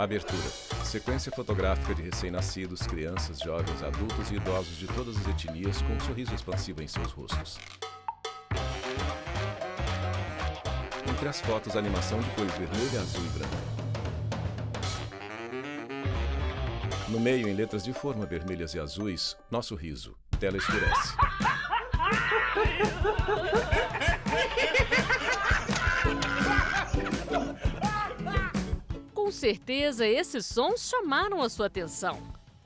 Abertura. Sequência fotográfica de recém-nascidos, crianças, jovens, adultos e idosos de todas as etnias com um sorriso expansivo em seus rostos. Entre as fotos, animação de cores vermelha, azul e branca. No meio, em letras de forma vermelhas e azuis, nosso riso. Tela escurece. Com certeza, esses sons chamaram a sua atenção.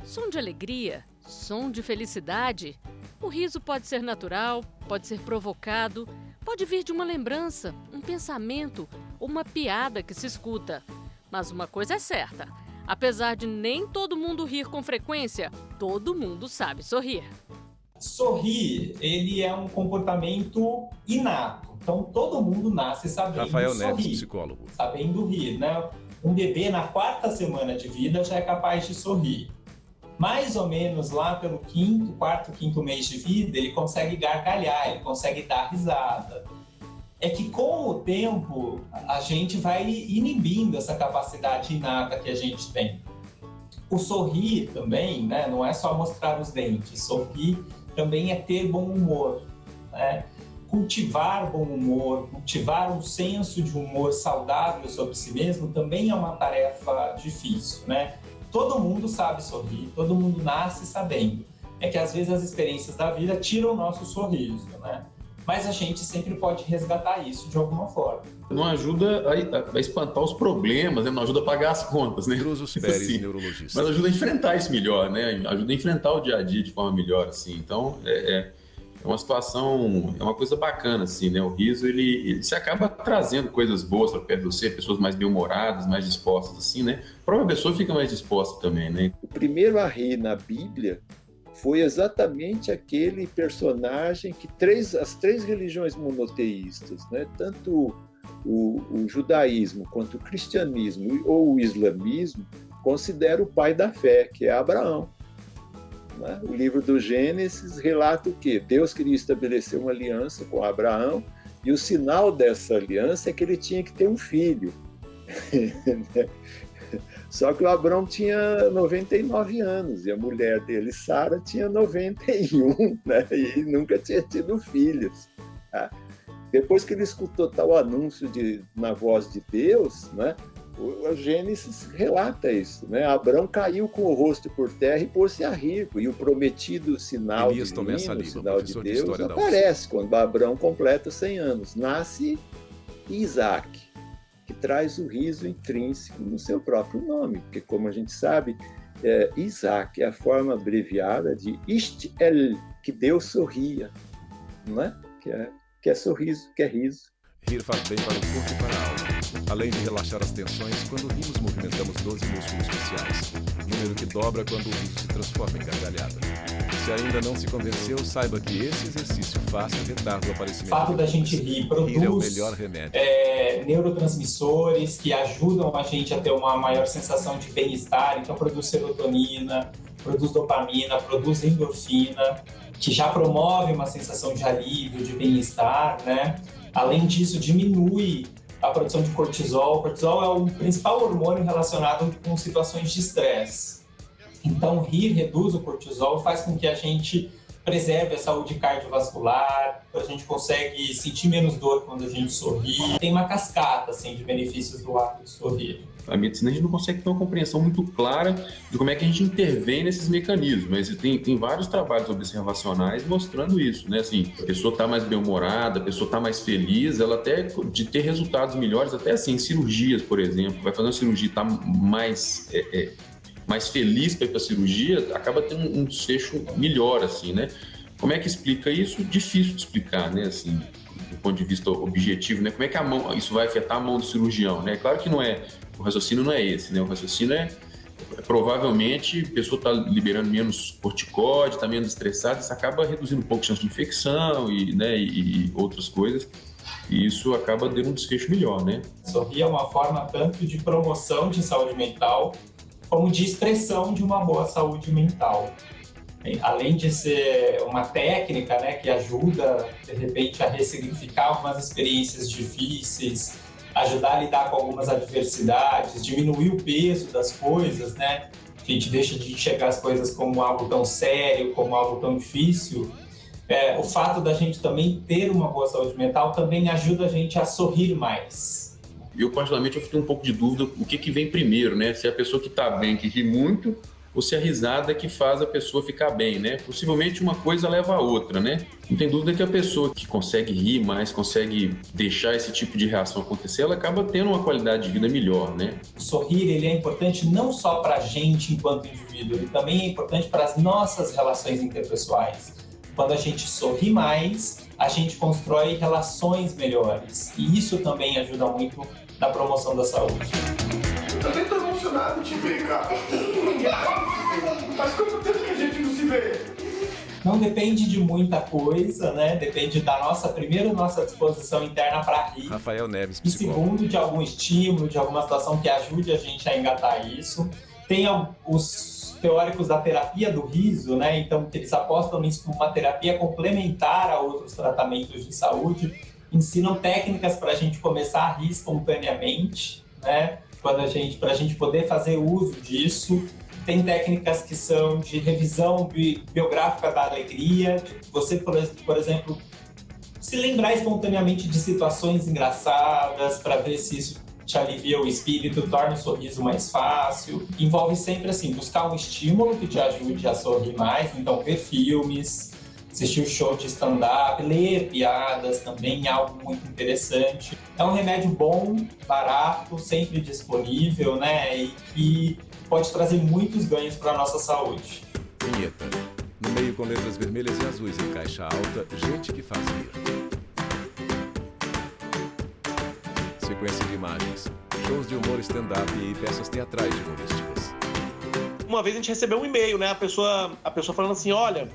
Som de alegria, som de felicidade. O riso pode ser natural, pode ser provocado, pode vir de uma lembrança, um pensamento ou uma piada que se escuta. Mas uma coisa é certa, apesar de nem todo mundo rir com frequência, todo mundo sabe sorrir. Sorrir, ele é um comportamento inato. Então, todo mundo nasce sabendo Rafael sorrir, Neves, psicólogo. sabendo rir, né? Um bebê na 4ª semana de vida já é capaz de sorrir. Mais ou menos lá pelo 4º, 5º mês de vida, ele consegue gargalhar, ele consegue dar risada. É que com o tempo, a gente vai inibindo essa capacidade inata que a gente tem. O sorrir também, né, não é só mostrar os dentes, sorrir também é ter bom humor, né? Cultivar bom humor, cultivar um senso de humor saudável sobre si mesmo também é uma tarefa difícil, né? Todo mundo sabe sorrir, todo mundo nasce sabendo. É que às vezes as experiências da vida tiram o nosso sorriso, né? Mas a gente sempre pode resgatar isso de alguma forma. Não ajuda a espantar os problemas, né? Não ajuda a pagar as contas, né? Cruzos Pérez, neurologista. Mas ajuda a enfrentar isso melhor, né? Ajuda a enfrentar o dia a dia de forma melhor, assim. Então, é uma situação, é uma coisa bacana, assim, né? O riso, ele se acaba trazendo coisas boas para perto de você, pessoas mais bem-humoradas, mais dispostas, assim, né? A própria pessoa fica mais disposta também, né? O primeiro a rir na Bíblia foi exatamente aquele personagem que as três religiões monoteístas, né? Tanto o judaísmo quanto o cristianismo ou o islamismo consideram o pai da fé, que é Abraão. Né? O livro do Gênesis relata o quê? Deus queria estabelecer uma aliança com Abraão e o sinal dessa aliança é que ele tinha que ter um filho. Só que o Abraão tinha 99 anos e a mulher dele, Sara, tinha 91, né? E nunca tinha tido filhos. Tá? Depois que ele escutou tal anúncio na voz de Deus, né? O Gênesis relata isso, né? Abraão caiu com o rosto por terra e pôs-se a rir, e o prometido sinal divino, o sinal de Deus, aparece quando Abraão completa 100 anos. Nasce Isaac, que traz o riso intrínseco no seu próprio nome, porque, como a gente sabe, Isaac é a forma abreviada de Ish-El, que Deus sorria, não é? Que é sorriso, que é riso. Rir faz bem para o corpo e para a alma. Além de relaxar as tensões, quando rimos movimentamos 12 músculos faciais, número que dobra quando o riso se transforma em gargalhada. Se ainda não se convenceu, saiba que esse exercício fácil retarda o aparecimento. O fato da gente rir produz é o melhor remédio. Neurotransmissores que ajudam a gente a ter uma maior sensação de bem-estar. Então produz serotonina, produz dopamina, produz endorfina, que já promove uma sensação de alívio, de bem-estar, né? Além disso, diminui a produção de cortisol. O cortisol é o principal hormônio relacionado com situações de estresse. Então, rir reduz o cortisol, faz com que a gente preserve a saúde cardiovascular, a gente consegue sentir menos dor quando a gente sorri. Tem uma cascata assim, de benefícios do ato de sorrir. A medicina a gente não consegue ter uma compreensão muito clara de como é que a gente intervém nesses mecanismos, mas tem vários trabalhos observacionais mostrando isso, né? Assim, a pessoa está mais bem-humorada, a pessoa está mais feliz, ela até de ter resultados melhores, até assim, em cirurgias, por exemplo, vai fazer uma cirurgia e está mais feliz para ir para a cirurgia, acaba tendo um desfecho melhor, assim, né? Como é que explica isso? Difícil de explicar, né? Assim, do ponto de vista objetivo, né? Como é que isso vai afetar a mão do cirurgião, né? Claro que o raciocínio não é esse, né? O raciocínio provavelmente a pessoa está liberando menos corticóide, está menos estressada, isso acaba reduzindo um pouco a chance de infecção e outras coisas, e isso acaba dando um desfecho melhor, né? Sorrir é uma forma tanto de promoção de saúde mental, como de expressão de uma boa saúde mental. Além de ser uma técnica, né, que ajuda, de repente, a ressignificar algumas experiências difíceis, ajudar a lidar com algumas adversidades, diminuir o peso das coisas, né? A gente deixa de enxergar as coisas como algo tão sério, como algo tão difícil. O fato da gente também ter uma boa saúde mental também ajuda a gente a sorrir mais. Eu, particularmente, eu fiquei um pouco de dúvida o que vem primeiro, né? Se é a pessoa que está bem, que ri muito, ou se é a risada que faz a pessoa ficar bem, né? Possivelmente uma coisa leva a outra, né? Não tem dúvida que a pessoa que consegue rir mais, consegue deixar esse tipo de reação acontecer, ela acaba tendo uma qualidade de vida melhor, né? O sorrir, ele é importante não só para a gente enquanto indivíduo, ele também é importante para as nossas relações interpessoais. Quando a gente sorri mais, a gente constrói relações melhores. E isso também ajuda muito na promoção da saúde. Eu também estou emocionado de te ver, cara. Faz quanto tempo que a gente não se vê? Não depende de muita coisa, né? Depende da nossa disposição interna para rir. Rafael Neves, E psicólogo. segundo, de algum estímulo, de alguma situação que ajude a gente a engatar isso. Tem os teóricos da terapia do riso, né? Então, que eles apostam nisso como uma terapia complementar a outros tratamentos de saúde. Ensinam técnicas para a gente começar a rir espontaneamente, né? Para a gente poder fazer uso disso. Tem técnicas que são de revisão biográfica da alegria. Você, por exemplo, se lembrar espontaneamente de situações engraçadas para ver se isso te alivia o espírito, torna o sorriso mais fácil. Envolve sempre, assim, buscar um estímulo que te ajude a sorrir mais. Então, ver filmes, assistir o show de stand-up, ler piadas também é algo muito interessante. É um remédio bom, barato, sempre disponível, né? E que pode trazer muitos ganhos para a nossa saúde. Vinheta. No meio, com letras vermelhas e azuis em caixa alta, gente que faz rir. Sequência de imagens. Shows de humor stand-up e peças teatrais e humorísticas. Uma vez a gente recebeu um e-mail, né? A pessoa falando assim, olha,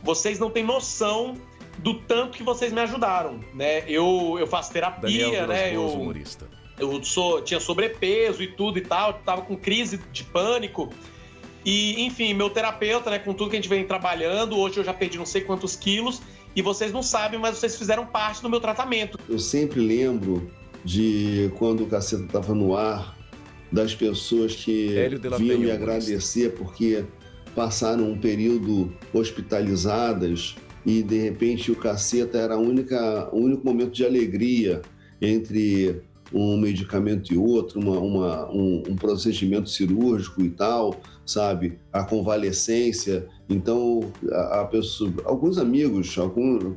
vocês não têm noção do tanto que vocês me ajudaram, né? Eu faço terapia, Daniel né? Vilas-Boas, humorista. Tinha sobrepeso e tudo e tal, tava com crise de pânico. E, enfim, meu terapeuta, né, com tudo que a gente vem trabalhando, hoje eu já perdi não sei quantos quilos, e vocês não sabem, mas vocês fizeram parte do meu tratamento. Eu sempre lembro de quando o Caceta estava no ar, das pessoas que vinham me agradecer porque passaram um período hospitalizadas e, de repente, o Caceta era o único momento de alegria entre um medicamento e outro, um procedimento cirúrgico e tal, sabe? A convalescência. Então, alguns amigos,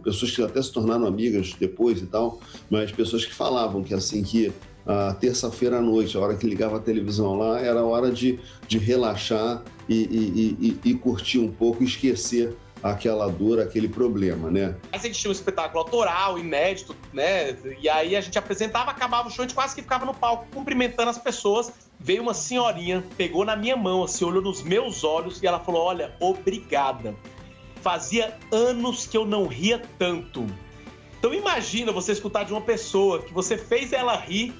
pessoas que até se tornaram amigas depois e tal, mas pessoas que falavam que, assim, que a terça-feira à noite, a hora que ligava a televisão lá, era a hora de relaxar e curtir um pouco, esquecer aquela dor, aquele problema, né? A gente tinha um espetáculo autoral, inédito, né? E aí a gente apresentava, acabava o show, a gente quase que ficava no palco cumprimentando as pessoas. Veio uma senhorinha, pegou na minha mão, assim, olhou nos meus olhos e ela falou, olha, obrigada. Fazia anos que eu não ria tanto. Então imagina você escutar de uma pessoa que você fez ela rir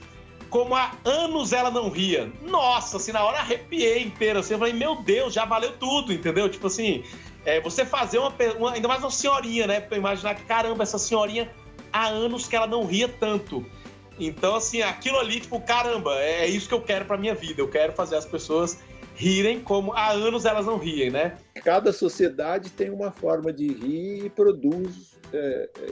como há anos ela não ria. Nossa, assim, na hora arrepiei inteira, assim, eu falei, meu Deus, já valeu tudo, entendeu? Tipo assim, você fazer ainda mais uma senhorinha, né? Pra imaginar que, caramba, essa senhorinha há anos que ela não ria tanto. Então, assim, aquilo ali, tipo, caramba, é isso que eu quero pra minha vida. Eu quero fazer as pessoas rirem como há anos elas não riem, né? Cada sociedade tem uma forma de rir e produz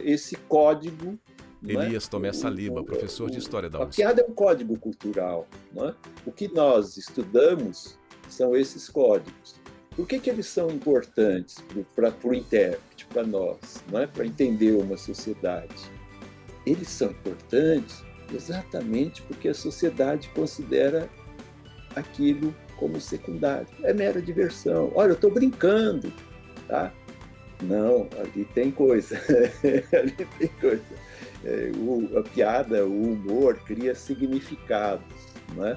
esse código. Elias Tomé Saliba, professor de História da USP. A piada é um código cultural. Não é? O que nós estudamos são esses códigos. Por que eles são importantes para o intérprete, para nós, não é? Para entender uma sociedade? Eles são importantes exatamente porque a sociedade considera aquilo como secundário. É mera diversão. Olha, eu estou brincando, tá? Não, ali tem coisa. Ali tem coisa. A piada, o humor cria significados, né?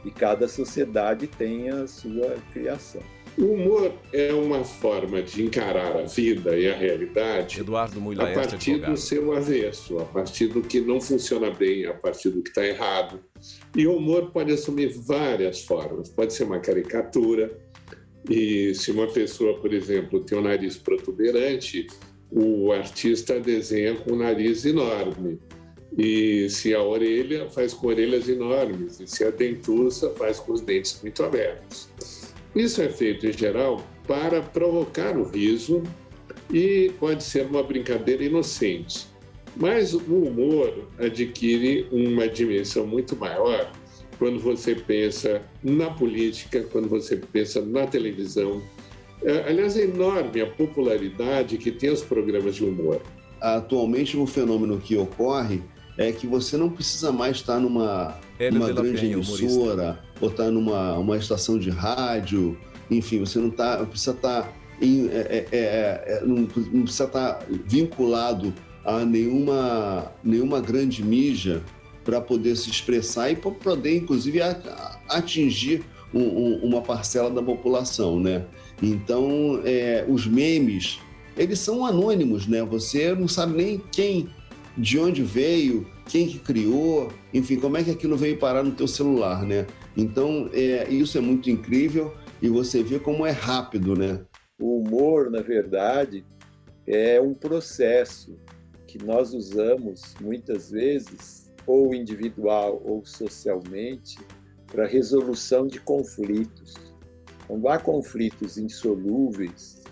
E cada sociedade tem a sua criação. O humor é uma forma de encarar a vida e a realidade a partir do seu avesso, a partir do que não funciona bem, a partir do que está errado. E o humor pode assumir várias formas. Pode ser uma caricatura, e se uma pessoa, por exemplo, tem um nariz protuberante, o artista desenha com um nariz enorme. E se a orelha, faz com orelhas enormes. E se a dentuça, faz com os dentes muito abertos. Isso é feito, em geral, para provocar o riso e pode ser uma brincadeira inocente. Mas o humor adquire uma dimensão muito maior quando você pensa na política, quando você pensa na televisão. Aliás, é enorme a popularidade que tem os programas de humor. Atualmente, o fenômeno que ocorre é que você não precisa mais estar numa grande emissora ou estar numa estação de rádio. Enfim, você não precisa estar não precisa estar vinculado a nenhuma grande mídia para poder se expressar e para poder, inclusive, atingir uma parcela da população, né? Então, os memes, eles são anônimos, né? Você não sabe nem de onde veio, quem que criou, enfim, como é que aquilo veio parar no teu celular, né? Então, isso é muito incrível e você vê como é rápido, né? O humor, na verdade, é um processo que nós usamos muitas vezes, ou individual ou socialmente, para resolução de conflitos. Quando há conflitos insolúveis,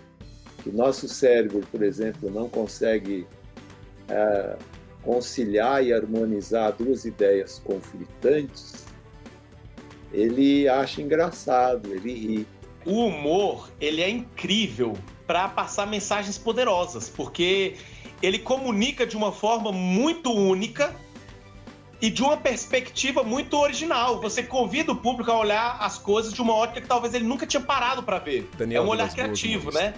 que o nosso cérebro, por exemplo, não consegue conciliar e harmonizar duas ideias conflitantes, ele acha engraçado, ele ri. O humor, ele é incrível para passar mensagens poderosas, porque ele comunica de uma forma muito única e de uma perspectiva muito original. Você convida o público a olhar as coisas de uma ótica que talvez ele nunca tinha parado para ver. É um olhar criativo, né?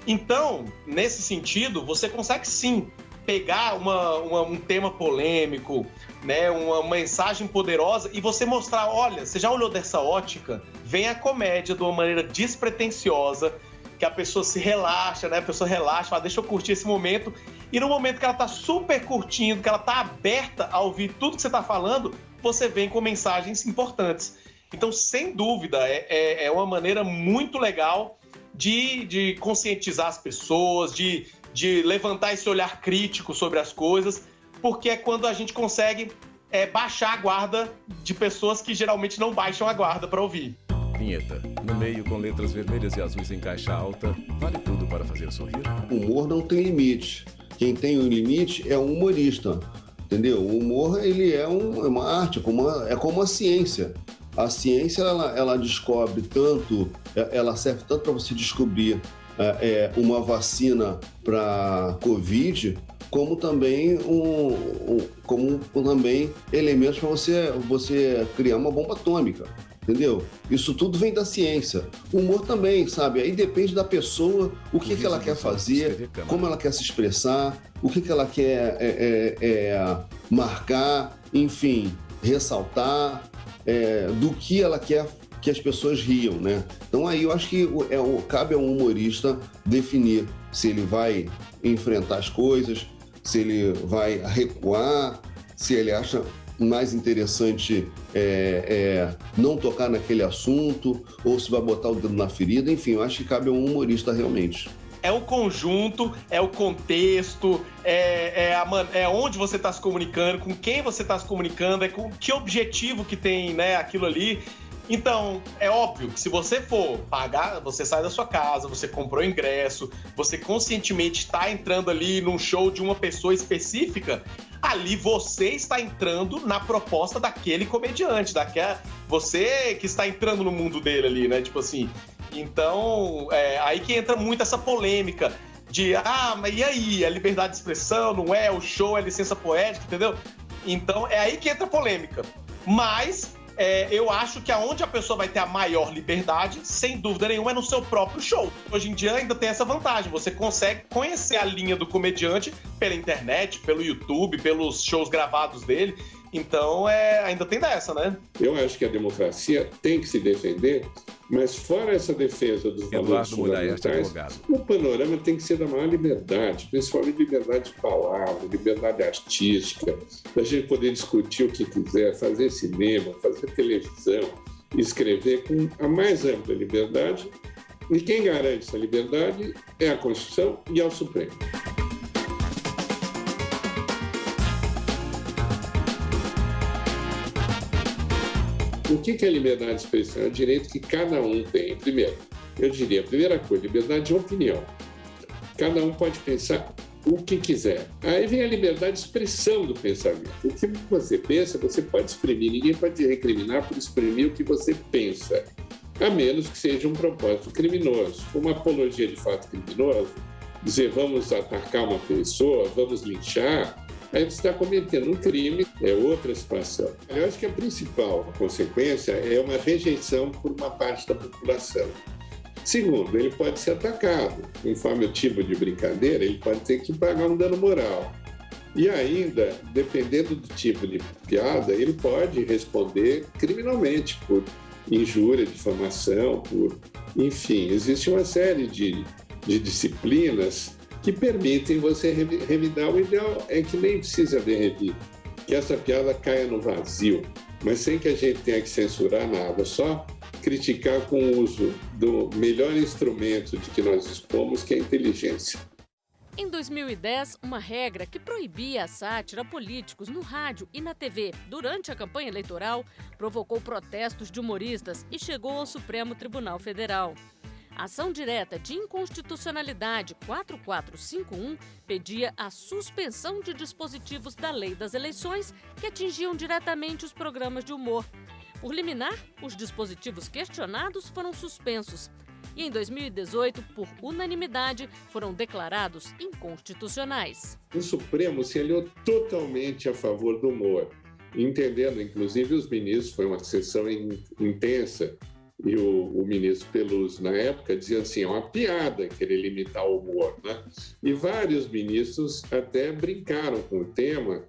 Então, nesse sentido, você consegue sim pegar um tema polêmico, né, uma mensagem poderosa e você mostrar, olha, você já olhou dessa ótica? Vem a comédia de uma maneira despretensiosa, que a pessoa se relaxa, né? A pessoa relaxa, fala, deixa eu curtir esse momento. E no momento que ela tá super curtindo, que ela tá aberta a ouvir tudo que você tá falando, você vem com mensagens importantes. Então, sem dúvida, é uma maneira muito legal de conscientizar as pessoas, de levantar esse olhar crítico sobre as coisas, porque é quando a gente consegue baixar a guarda de pessoas que geralmente não baixam a guarda para ouvir. Vinheta. No meio, com letras vermelhas e azuis em caixa alta, vale tudo para fazer sorrir? O humor não tem limite. Quem tem um limite é um humorista, entendeu? O humor, ele é uma arte, é como a ciência. A ciência, ela descobre tanto, ela serve tanto para você descobrir uma vacina para Covid, como também elementos para você criar uma bomba atômica, entendeu? Isso tudo vem da ciência. O humor também, sabe? Aí depende da pessoa, o que ela quer fazer, como ela quer se expressar, o que ela quer marcar, enfim, ressaltar, do que ela quer que as pessoas riam, né? Então aí eu acho que cabe ao humorista definir se ele vai enfrentar as coisas, se ele vai recuar, se ele acha mais interessante não tocar naquele assunto, ou se vai botar o dedo na ferida, enfim, eu acho que cabe a um humorista realmente. É o conjunto, é o contexto, é onde você está se comunicando, com quem você está se comunicando, com que objetivo que tem, né, aquilo ali. Então, é óbvio que se você for pagar, você sai da sua casa, você comprou ingresso, você conscientemente está entrando ali num show de uma pessoa específica, ali você está entrando na proposta daquele comediante, você que está entrando no mundo dele ali, né? Tipo assim. Então, aí que entra muito essa polêmica de, mas e aí? É liberdade de expressão, não é? O show é licença poética, entendeu? Então, é aí que entra a polêmica. Mas eu acho que aonde a pessoa vai ter a maior liberdade, sem dúvida nenhuma, é no seu próprio show. Hoje em dia ainda tem essa vantagem, você consegue conhecer a linha do comediante pela internet, pelo YouTube, pelos shows gravados dele. Então, ainda tem dessa, né? Eu acho que a democracia tem que se defender, mas fora essa defesa dos valores fundamentais, o panorama tem que ser da maior liberdade, principalmente liberdade de palavra, liberdade artística, da gente poder discutir o que quiser, fazer cinema, fazer televisão, escrever com a mais ampla liberdade. E quem garante essa liberdade é a Constituição e é o Supremo. O que é liberdade de expressão? É o direito que cada um tem. Primeiro, eu diria, a primeira coisa, liberdade de opinião. Cada um pode pensar o que quiser. Aí vem a liberdade de expressão do pensamento. O que você pensa, você pode exprimir. Ninguém pode te recriminar por exprimir o que você pensa, a menos que seja um propósito criminoso. Uma apologia de fato criminoso, dizer vamos atacar uma pessoa, vamos linchar, aí você está cometendo um crime, é outra situação. Eu acho que a principal consequência é uma rejeição por uma parte da população. Segundo, ele pode ser atacado. Conforme o tipo de brincadeira, ele pode ter que pagar um dano moral. E ainda, dependendo do tipo de piada, ele pode responder criminalmente por injúria, difamação, por... Enfim, existe uma série de disciplinas que permitem você revidar. O ideal é que nem precisa haver revida, que essa piada caia no vazio, mas sem que a gente tenha que censurar nada, só criticar com o uso do melhor instrumento de que nós dispomos, que é a inteligência. Em 2010, uma regra que proibia a sátira a políticos no rádio e na TV durante a campanha eleitoral provocou protestos de humoristas e chegou ao Supremo Tribunal Federal. A ação direta de inconstitucionalidade 4451 pedia a suspensão de dispositivos da Lei das Eleições que atingiam diretamente os programas de humor. Por liminar, os dispositivos questionados foram suspensos. E em 2018, por unanimidade, foram declarados inconstitucionais. O Supremo se aliou totalmente a favor do humor, entendendo, inclusive, os ministros, foi uma sessão intensa, e o ministro Peluso, na época, dizia assim, é uma piada querer limitar o humor, né? E vários ministros até brincaram com o tema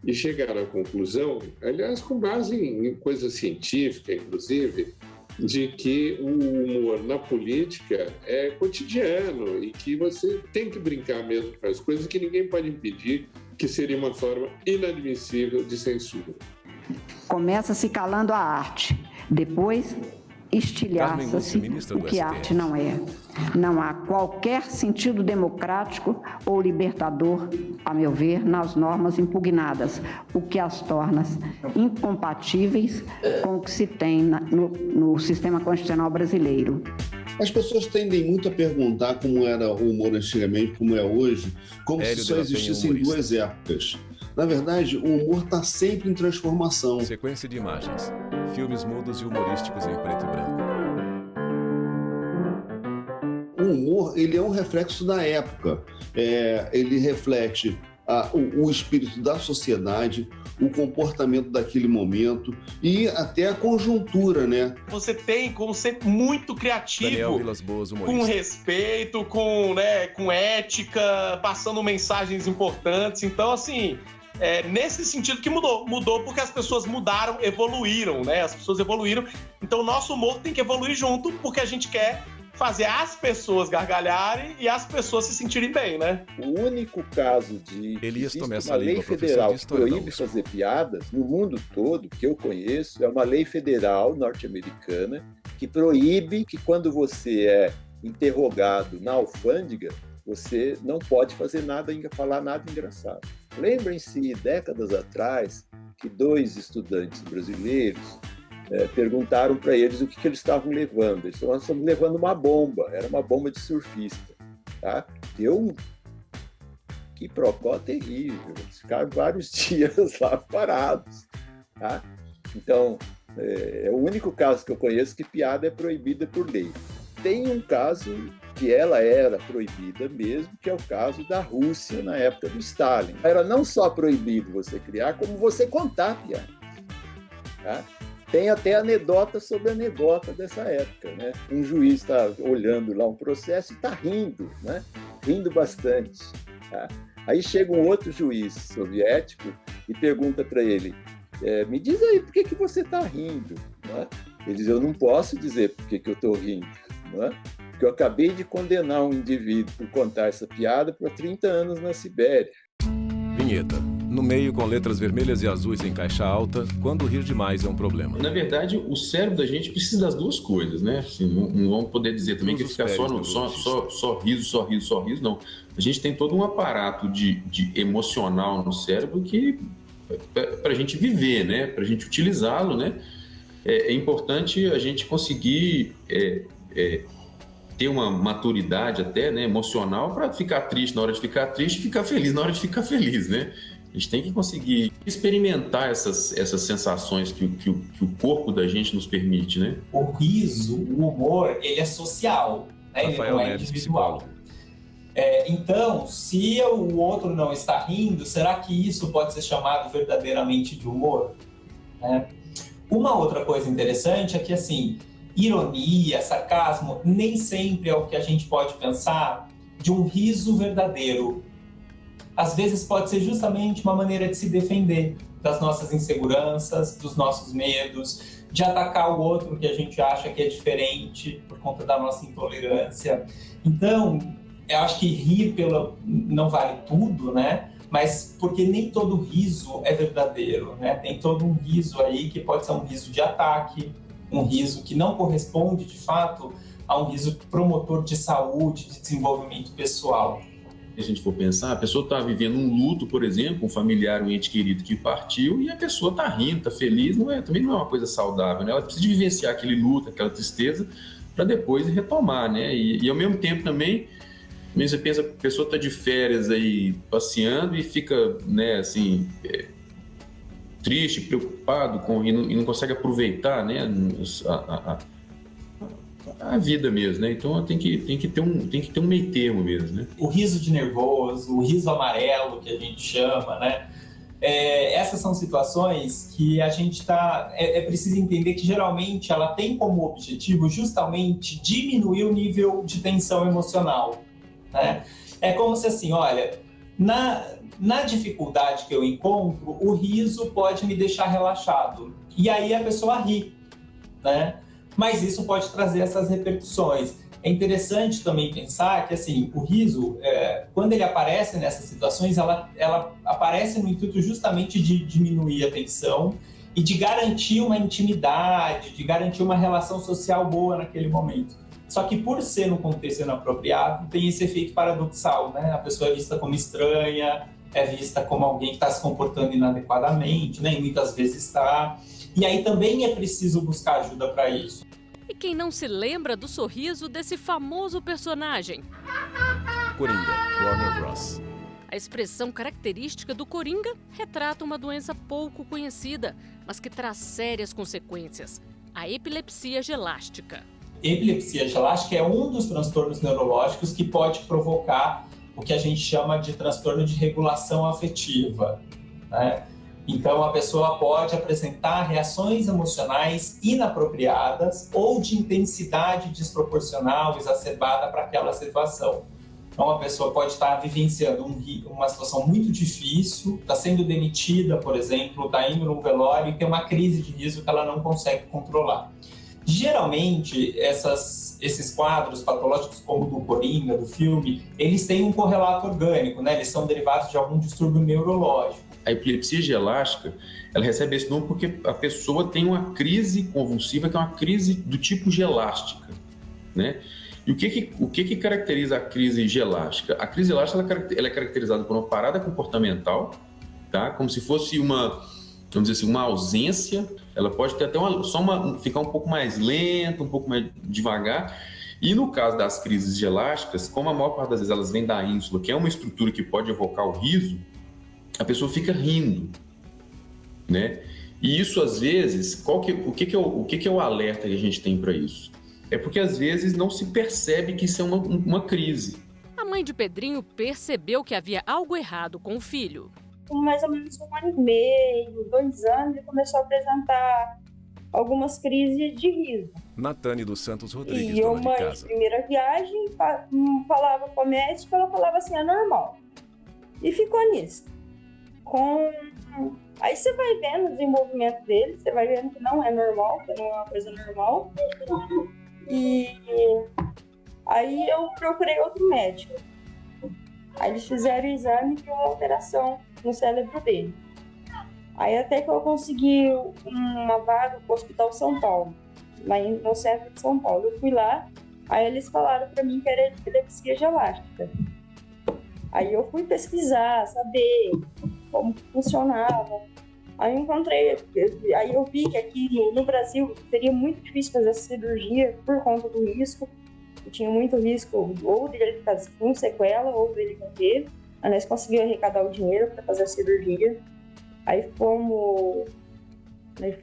e chegaram à conclusão, aliás, com base em coisa científica, inclusive, de que o humor na política é cotidiano e que você tem que brincar mesmo com as coisas que ninguém pode impedir, que seria uma forma inadmissível de censura. Começa se calando a arte, depois estilhaça-se o que arte não é. Não há qualquer sentido democrático ou libertador, a meu ver, nas normas impugnadas, o que as torna incompatíveis com o que se tem no sistema constitucional brasileiro. As pessoas tendem muito a perguntar como era o humor antigamente, como é hoje, como se só existissem duas épocas. Na verdade, o humor está sempre em transformação. Sequência de imagens. Filmes mudos e humorísticos em preto e branco. O humor, ele é um reflexo da época. Ele reflete o espírito da sociedade, o comportamento daquele momento e até a conjuntura, né? Você tem como ser muito criativo, com respeito, com ética, passando mensagens importantes. Então, assim, nesse sentido que mudou porque as pessoas mudaram, evoluíram, né? As pessoas evoluíram. Então, o nosso humor tem que evoluir junto, porque a gente quer fazer as pessoas gargalharem e as pessoas se sentirem bem, né? O único caso de uma lei federal que proíbe fazer piadas no mundo todo, que eu conheço, é uma lei federal norte-americana que proíbe que quando você é interrogado na alfândega, você não pode falar nada engraçado. Lembrem-se, décadas atrás, que 2 estudantes brasileiros perguntaram para eles o que eles estavam levando. Eles falaram, nós estamos levando uma bomba, era uma bomba de surfista. Tá? Deu um quiprocó terrível, eles ficaram vários dias lá parados. Tá? Então, é o único caso que eu conheço que piada é proibida por lei. Tem um caso que ela era proibida mesmo, que é o caso da Rússia na época do Stalin. Era não só proibido você criar, como você contar piada. Tá? Tem até anedota sobre anedota dessa época, né? Um juiz está olhando lá um processo e está rindo, né? Rindo bastante. Tá? Aí chega um outro juiz soviético e pergunta para ele, me diz aí, por que você está rindo? Né? Ele diz, eu não posso dizer por que eu estou rindo, né? Porque eu acabei de condenar um indivíduo por contar essa piada por 30 anos na Sibéria. Vinheta. No meio, com letras vermelhas e azuis em caixa alta, quando rir demais é um problema. Na verdade, o cérebro da gente precisa das duas coisas, né? Assim, não vamos poder dizer também que fica só riso, não. A gente tem todo um aparato de emocional no cérebro que para a gente viver, né? Para a gente utilizá-lo, né? é importante a gente conseguir ter uma maturidade até, né, emocional, para ficar triste na hora de ficar triste e ficar feliz na hora de ficar feliz, né? A gente tem que conseguir experimentar essas sensações que o corpo da gente nos permite, né? O riso, o humor, ele é social, né? Ele não é individual. Então, se o outro não está rindo, será que isso pode ser chamado verdadeiramente de humor? Uma outra coisa interessante é que, assim, ironia, sarcasmo, nem sempre é o que a gente pode pensar de um riso verdadeiro. Às vezes pode ser justamente uma maneira de se defender das nossas inseguranças, dos nossos medos, de atacar o outro que a gente acha que é diferente por conta da nossa intolerância. Então, eu acho que rir não vale tudo, né? Mas porque nem todo riso é verdadeiro, né? Tem todo um riso aí que pode ser um riso de ataque, um riso que não corresponde, de fato, a um riso promotor de saúde, de desenvolvimento pessoal. Se a gente for pensar, a pessoa está vivendo um luto, por exemplo, um familiar, um ente querido que partiu, e a pessoa está rindo, está feliz, também não é uma coisa saudável, né? Ela precisa vivenciar aquele luto, aquela tristeza, para depois retomar, né? E ao mesmo tempo também, você pensa, a pessoa está de férias aí, passeando e fica, né, assim, triste, preocupado e não consegue aproveitar, né, a vida mesmo, né? Então tem que ter um meio termo mesmo, né? O riso de nervoso, o riso amarelo, que a gente chama, né? Essas são situações que a gente é preciso entender que geralmente ela tem como objetivo justamente diminuir o nível de tensão emocional, né? É como se assim, olha, na dificuldade que eu encontro, o riso pode me deixar relaxado. E aí a pessoa ri, né? Mas isso pode trazer essas repercussões. É interessante também pensar que, assim, o riso, quando ele aparece nessas situações, ela aparece no intuito justamente de diminuir a tensão e de garantir uma intimidade, de garantir uma relação social boa naquele momento. Só que por ser no contexto inapropriado, tem esse efeito paradoxal, né? A pessoa é vista como estranha, é vista como alguém que está se comportando inadequadamente, né? E muitas vezes está. E aí também é preciso buscar ajuda para isso. E quem não se lembra do sorriso desse famoso personagem? Coringa, Warner Bros. A expressão característica do Coringa retrata uma doença pouco conhecida, mas que traz sérias consequências: a epilepsia gelástica. Epilepsia gelástica é um dos transtornos neurológicos que pode provocar o que a gente chama de transtorno de regulação afetiva, né? Então, a pessoa pode apresentar reações emocionais inapropriadas ou de intensidade desproporcional, exacerbada para aquela situação. Então, a pessoa pode estar vivenciando uma situação muito difícil, está sendo demitida, por exemplo, está indo num velório e tem uma crise de riso que ela não consegue controlar. Geralmente, esses quadros patológicos, como o do Coringa, do filme, eles têm um correlato orgânico, né? Eles são derivados de algum distúrbio neurológico. A epilepsia gelástica, ela recebe esse nome porque a pessoa tem uma crise convulsiva, que é uma crise do tipo gelástica, né? E o que caracteriza a crise gelástica? A crise gelástica ela é caracterizada por uma parada comportamental, tá? Como se fosse vamos dizer assim, uma ausência. Ela pode ter até ficar um pouco mais lenta, um pouco mais devagar. E no caso das crises gelásticas, como a maior parte das vezes elas vêm da ínsula, que é uma estrutura que pode evocar o riso, a pessoa fica rindo, né? E isso, às vezes, o que é o alerta que a gente tem para isso? É porque, às vezes, não se percebe que isso é uma crise. A mãe de Pedrinho percebeu que havia algo errado com o filho. Com mais ou menos 1 ano e meio, 2 anos, ele começou a apresentar algumas crises de riso. Natane dos Santos Rodrigues, e dona de casa. E de primeira viagem, falava com a médica, ela falava assim, é normal. E ficou nisso. Aí você vai vendo o desenvolvimento dele, você vai vendo que não é normal, que não é uma coisa normal. E aí eu procurei outro médico. Aí eles fizeram o exame de uma alteração no cérebro dele. Aí até que eu consegui uma vaga pro Hospital São Paulo, lá no centro de São Paulo. Eu fui lá, aí eles falaram para mim que era epilepsia gelástica. Aí eu fui pesquisar, saber como que funcionava. Aí eu encontrei, aí eu vi que aqui no Brasil seria muito difícil fazer essa cirurgia por conta do risco. Eu tinha muito risco ou dele ficar com sequela ou dele morrer. Aí nós conseguimos arrecadar o dinheiro para fazer a cirurgia. Aí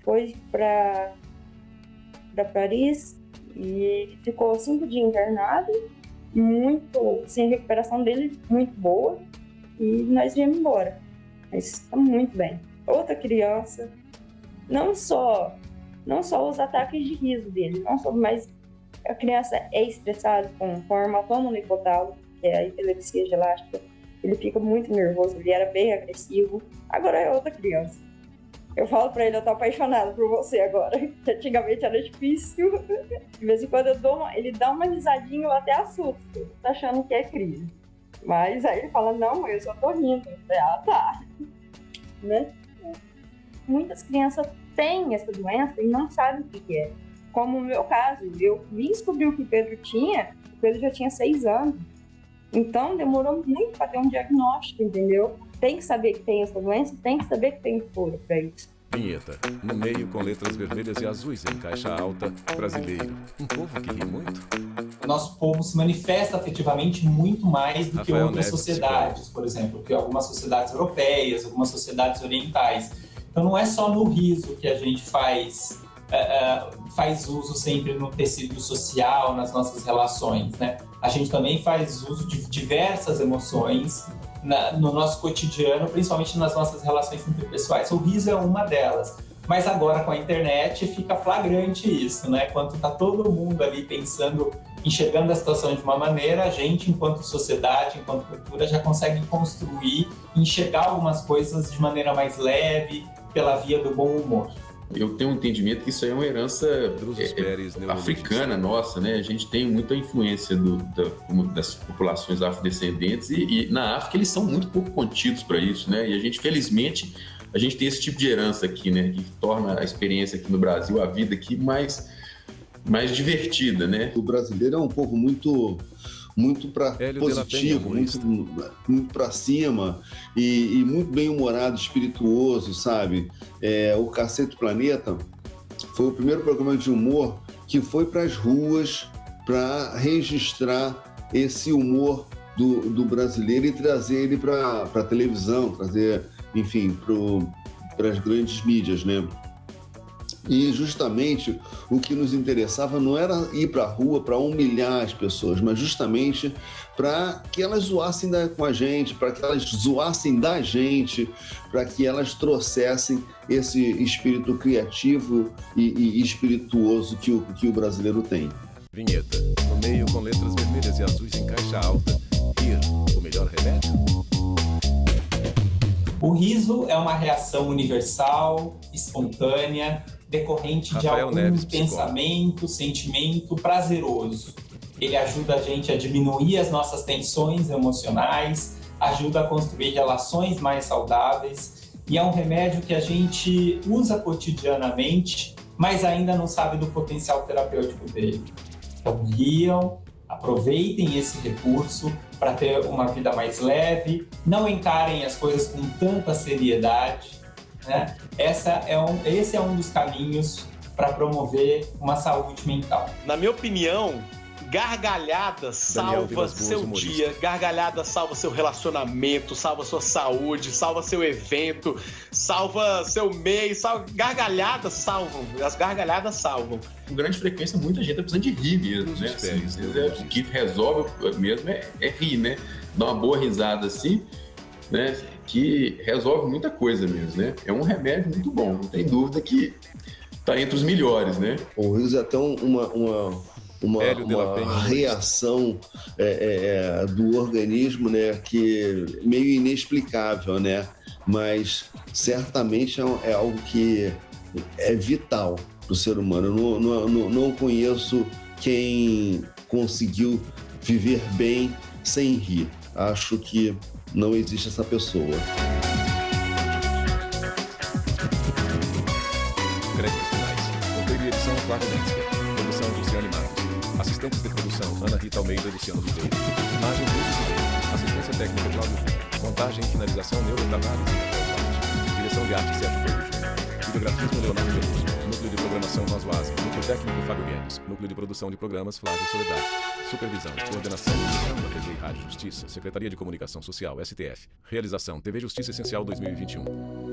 foi para Paris e ficou 5 dias internado, sem recuperação dele muito boa, e nós viemos embora. Mas estamos muito bem. Outra criança, não só os ataques de riso dele, mas a criança é estressada com a hematoma no hipotálamo, que é a epilepsia gelástica. Ele fica muito nervoso, ele era bem agressivo. Agora é outra criança. Eu falo pra ele, eu tô apaixonada por você agora. Antigamente era difícil. De vez em quando ele dá uma risadinha, eu até assusto. Tá achando que é crise. Mas aí ele fala, não, eu só tô rindo. Tá. Né? Muitas crianças têm essa doença e não sabem o que é. Como o meu caso, eu vim descobrir o que o Pedro tinha, o Pedro já tinha 6 anos. Então demorou muito para ter um diagnóstico, entendeu? Tem que saber que tem essa doença, tem que saber que tem cura para isso. Vinheta. No meio, com letras vermelhas e azuis em caixa alta, brasileiro. Um povo que ri muito. O nosso povo se manifesta afetivamente muito mais do que outras sociedades, por exemplo, que algumas sociedades europeias, algumas sociedades orientais. Então não é só no riso que a gente faz uso sempre no tecido social, nas nossas relações, né? A gente também faz uso de diversas emoções no nosso cotidiano, principalmente nas nossas relações interpessoais. O riso é uma delas. Mas agora com a internet fica flagrante isso, né? Quando tá todo mundo ali pensando, enxergando a situação de uma maneira, a gente, enquanto sociedade, enquanto cultura, já consegue construir, enxergar algumas coisas de maneira mais leve, pela via do bom humor. Eu tenho um entendimento que isso aí é uma herança africana nossa, né? A gente tem muita influência das populações afrodescendentes e na África eles são muito pouco contidos para isso, né? E a gente, felizmente, a gente tem esse tipo de herança aqui, né? Que torna a experiência aqui no Brasil, a vida aqui mais divertida, né? O brasileiro é um povo muito positivo, muito para cima e muito bem-humorado, espirituoso, sabe? O Cacete Planeta foi o primeiro programa de humor que foi para as ruas para registrar esse humor do brasileiro e trazer ele para a televisão, trazer, enfim, para as grandes mídias, né? E justamente o que nos interessava não era ir para a rua para humilhar as pessoas, mas justamente para que elas zoassem com a gente, para que elas zoassem da gente, para que elas trouxessem esse espírito criativo e espirituoso que o brasileiro tem. Vinheta. No meio, com letras vermelhas e azuis em caixa alta. Rir, o melhor remédio? O riso é uma reação universal, espontânea, decorrente de algum pensamento, sentimento prazeroso. Ele ajuda a gente a diminuir as nossas tensões emocionais, ajuda a construir relações mais saudáveis e é um remédio que a gente usa cotidianamente, mas ainda não sabe do potencial terapêutico dele. Então, riam, aproveitem esse recurso para ter uma vida mais leve, não encarem as coisas com tanta seriedade, né? Esse é um dos caminhos para promover uma saúde mental. Na minha opinião, gargalhada salva seu dia, gargalhada salva seu relacionamento, salva sua saúde, salva seu evento, salva seu mês, gargalhadas salvam, as gargalhadas salvam. Com grande frequência, muita gente tá precisando de rir mesmo, né? Assim, o que resolve mesmo é rir, né? Dar uma boa risada assim, né? Que resolve muita coisa mesmo, né? É um remédio muito bom, não tem dúvida que tá entre os melhores, né? O riso é até uma reação do organismo, né, que é meio inexplicável, né? Mas certamente é algo que é vital para o ser humano. Eu não conheço quem conseguiu viver bem sem rir. Acho que não existe essa pessoa. Créditos finais. Roteiro e edição, Flávio Metzger. Produção, Luciane Marcos. Assistentes de produção, Ana Rita Almeida e Luciano Ribeiro. Imagem, Lúcio Ribeiro. Assistência técnica, Cláudio Filho. Montagem e finalização, Neuro Tavares e Rafael Duarte. Direção Direção de arte Sérgio Ferrugem. Videografismo Leonardo Veloso. Núcleo de Programação Roswasa. Núcleo Técnico Fábio Guedes. Núcleo de Produção de Programas Flávio Soledade. Supervisão, coordenação e direção da TV e Rádio Justiça. Secretaria de Comunicação Social, STF. Realização TV Justiça Essencial 2021.